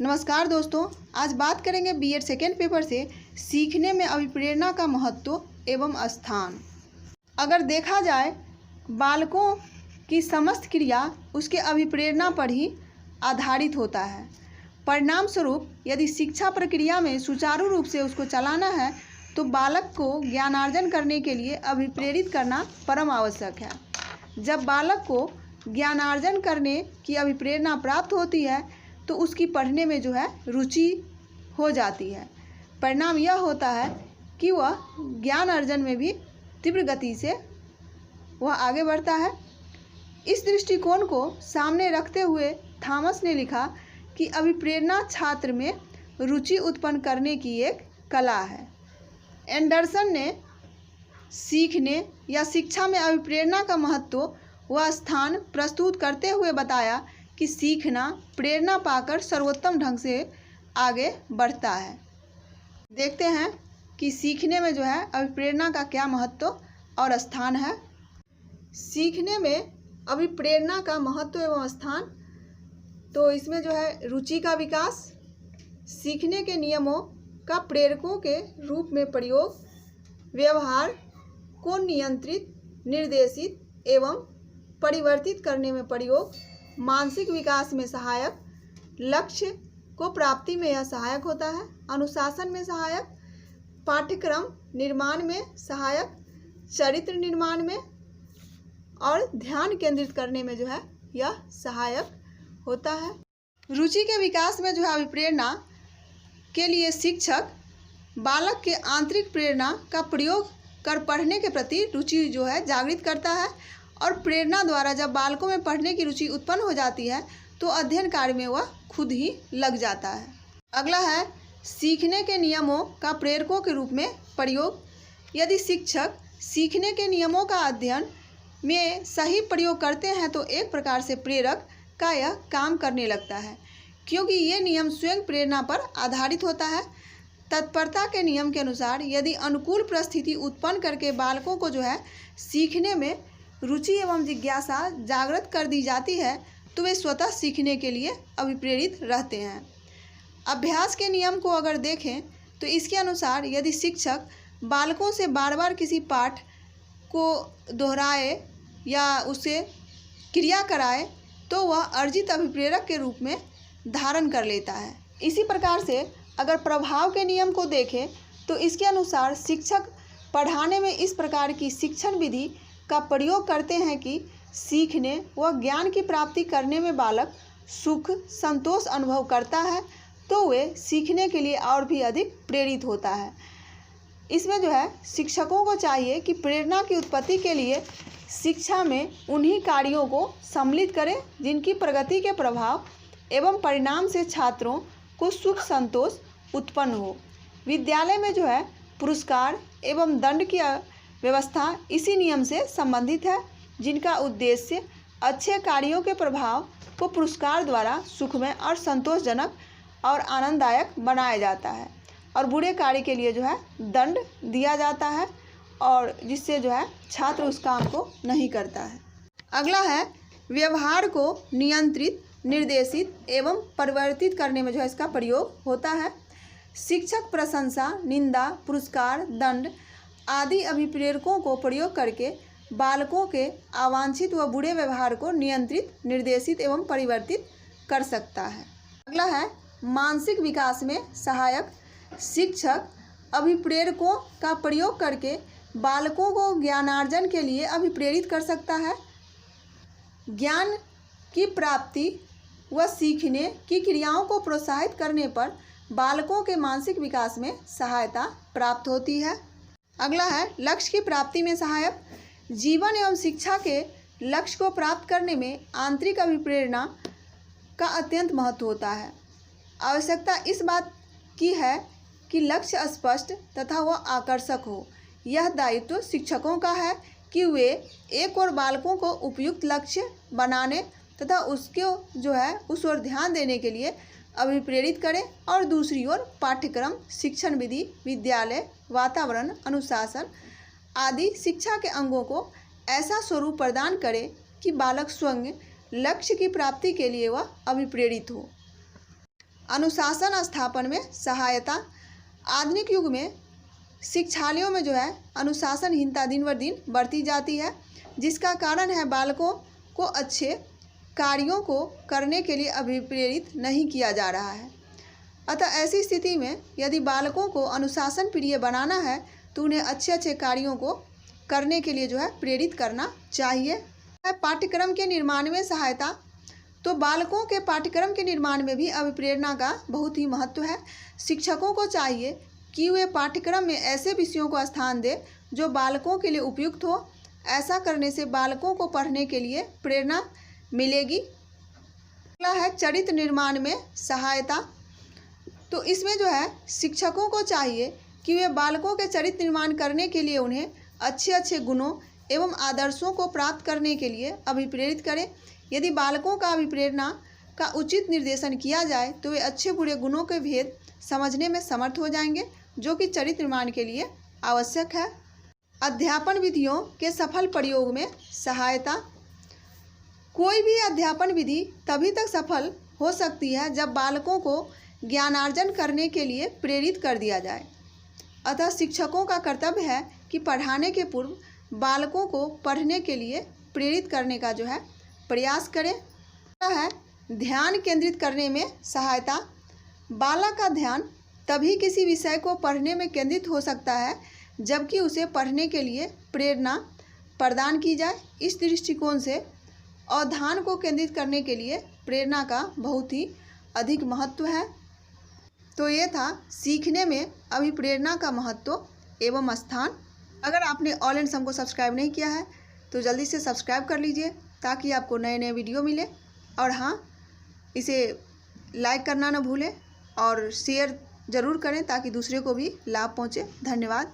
नमस्कार दोस्तों, आज बात करेंगे बीएड सेकेंड पेपर से सीखने में अभिप्रेरणा का महत्व एवं स्थान। अगर देखा जाए, बालकों की समस्त क्रिया उसके अभिप्रेरणा पर ही आधारित होता है। परिणाम स्वरूप यदि शिक्षा प्रक्रिया में सुचारू रूप से उसको चलाना है तो बालक को ज्ञानार्जन करने के लिए अभिप्रेरित करना परम आवश्यक है। जब बालक को ज्ञानार्जन करने की अभिप्रेरणा प्राप्त होती है तो उसकी पढ़ने में रुचि हो जाती है। परिणाम यह होता है कि वह ज्ञान अर्जन में भी तीव्र गति से वह आगे बढ़ता है। इस दृष्टिकोण को सामने रखते हुए थॉमस ने लिखा कि अभिप्रेरणा छात्र में रुचि उत्पन्न करने की एक कला है। एंडरसन ने सीखने या शिक्षा में अभिप्रेरणा का महत्व व स्थान प्रस्तुत करते हुए बताया कि सीखना प्रेरणा पाकर सर्वोत्तम ढंग से आगे बढ़ता है। देखते हैं कि सीखने में अभिप्रेरणा का क्या महत्व और स्थान है। सीखने में अभिप्रेरणा का महत्व एवं स्थान, तो इसमें रुचि का विकास, सीखने के नियमों का प्रेरकों के रूप में प्रयोग, व्यवहार को नियंत्रित, निर्देशित एवं परिवर्तित करने में प्रयोग, मानसिक विकास में सहायक, लक्ष्य को प्राप्ति में यह सहायक होता है, अनुशासन में सहायक, पाठ्यक्रम निर्माण में सहायक, चरित्र निर्माण में और ध्यान केंद्रित करने में यह सहायक होता है। रुचि के विकास में अभिप्रेरणा के लिए शिक्षक बालक के आंतरिक प्रेरणा का प्रयोग कर पढ़ने के प्रति रुचि जागृत करता है और प्रेरणा द्वारा जब बालकों में पढ़ने की रुचि उत्पन्न हो जाती है तो अध्ययन कार्य में वह खुद ही लग जाता है। अगला है सीखने के नियमों का प्रेरकों के रूप में प्रयोग। यदि शिक्षक सीखने के नियमों का अध्ययन में सही प्रयोग करते हैं तो एक प्रकार से प्रेरक का यह काम करने लगता है, क्योंकि ये नियम स्वयं प्रेरणा पर आधारित होता है। तत्परता के नियम के अनुसार यदि अनुकूल परिस्थिति उत्पन्न करके बालकों को सीखने में रुचि एवं जिज्ञासा जागृत कर दी जाती है तो वे स्वतः सीखने के लिए अभिप्रेरित रहते हैं। अभ्यास के नियम को अगर देखें तो इसके अनुसार यदि शिक्षक बालकों से बार बार किसी पाठ को दोहराए या उसे क्रिया कराए तो वह अर्जित अभिप्रेरक के रूप में धारण कर लेता है। इसी प्रकार से अगर प्रभाव के नियम को देखें तो इसके अनुसार शिक्षक पढ़ाने में इस प्रकार की शिक्षण विधि का प्रयोग करते हैं कि सीखने व ज्ञान की प्राप्ति करने में बालक सुख संतोष अनुभव करता है तो वे सीखने के लिए और भी अधिक प्रेरित होता है। इसमें शिक्षकों को चाहिए कि प्रेरणा की उत्पत्ति के लिए शिक्षा में उन्हीं कार्यों को सम्मिलित करें जिनकी प्रगति के प्रभाव एवं परिणाम से छात्रों को सुख संतोष उत्पन्न हो। विद्यालय में पुरस्कार एवं दंड की व्यवस्था इसी नियम से संबंधित है, जिनका उद्देश्य अच्छे कार्यों के प्रभाव को पुरस्कार द्वारा सुखमय और संतोषजनक और आनंददायक बनाया जाता है और बुरे कार्य के लिए दंड दिया जाता है और जिससे छात्र उस काम को नहीं करता है। अगला है व्यवहार को नियंत्रित, निर्देशित एवं परिवर्तित करने में इसका प्रयोग होता है। शिक्षक प्रशंसा, निंदा, पुरस्कार, दंड आदि अभिप्रेरकों को प्रयोग करके बालकों के अवांछित व बुरे व्यवहार को नियंत्रित, निर्देशित एवं परिवर्तित कर सकता है। अगला है मानसिक विकास में सहायक। शिक्षक अभिप्रेरकों का प्रयोग करके बालकों को ज्ञानार्जन के लिए अभिप्रेरित कर सकता है। ज्ञान की प्राप्ति व सीखने की क्रियाओं को प्रोत्साहित करने पर बालकों के मानसिक विकास में सहायता प्राप्त होती है। अगला है लक्ष्य की प्राप्ति में सहायक। जीवन एवं शिक्षा के लक्ष्य को प्राप्त करने में आंतरिक अभिप्रेरणा का अत्यंत महत्व होता है। आवश्यकता इस बात की है कि लक्ष्य स्पष्ट तथा वह आकर्षक हो। यह दायित्व शिक्षकों का है कि वे एक और बालकों को उपयुक्त लक्ष्य बनाने तथा उसके उस ओर ध्यान देने के लिए अभिप्रेरित करें और दूसरी ओर पाठ्यक्रम, शिक्षण विधि, विद्यालय, वातावरण, अनुशासन आदि शिक्षा के अंगों को ऐसा स्वरूप प्रदान करें कि बालक स्वयं लक्ष्य की प्राप्ति के लिए वह अभिप्रेरित हो। अनुशासन स्थापन में सहायता। आधुनिक युग में शिक्षालयों में जो है अनुशासनहीनता दिन ब दिन बढ़ती जाती है, जिसका कारण है बालकों को अच्छे कार्यों को करने के लिए अभिप्रेरित नहीं किया जा रहा है। अतः ऐसी स्थिति में यदि बालकों को अनुशासन प्रिय बनाना है तो उन्हें अच्छे अच्छे कार्यों को करने के लिए जो है प्रेरित करना चाहिए। पाठ्यक्रम के निर्माण में सहायता। तो बालकों के पाठ्यक्रम के निर्माण में भी अभिप्रेरणा का बहुत ही महत्व है। शिक्षकों को चाहिए कि वे पाठ्यक्रम में ऐसे विषयों को स्थान दें जो बालकों के लिए उपयुक्त हो। ऐसा करने से बालकों को पढ़ने के लिए प्रेरणा मिलेगी। अगला है चरित्र निर्माण में सहायता। तो इसमें जो है शिक्षकों को चाहिए कि वे बालकों के चरित्र निर्माण करने के लिए उन्हें अच्छे अच्छे गुणों एवं आदर्शों को प्राप्त करने के लिए अभिप्रेरित करें। यदि बालकों का अभिप्रेरणा का उचित निर्देशन किया जाए तो वे अच्छे बुरे गुणों के भेद समझने में समर्थ हो जाएंगे, जो कि चरित्र निर्माण के लिए आवश्यक है। अध्यापन विधियों के सफल प्रयोग में सहायता। कोई भी अध्यापन विधि तभी तक सफल हो सकती है जब बालकों को ज्ञानार्जन करने के लिए प्रेरित कर दिया जाए। अतः शिक्षकों का कर्तव्य है कि पढ़ाने के पूर्व बालकों को पढ़ने के लिए प्रेरित करने का जो है प्रयास करें। है ध्यान केंद्रित करने में सहायता। बालक का ध्यान तभी किसी विषय को पढ़ने में केंद्रित हो सकता है जबकि उसे पढ़ने के लिए प्रेरणा प्रदान की जाए। इस दृष्टिकोण से अवधान को केंद्रित करने के लिए प्रेरणा का बहुत ही अधिक महत्व है। तो ये था सीखने में अभिप्रेरणा का महत्व एवं स्थान। अगर आपने ऑल एंड सम को सब्सक्राइब नहीं किया है तो जल्दी से सब्सक्राइब कर लीजिए ताकि आपको नए नए वीडियो मिले। और हाँ, इसे लाइक करना ना भूलें और शेयर ज़रूर करें ताकि दूसरे को भी लाभ पहुँचे। धन्यवाद।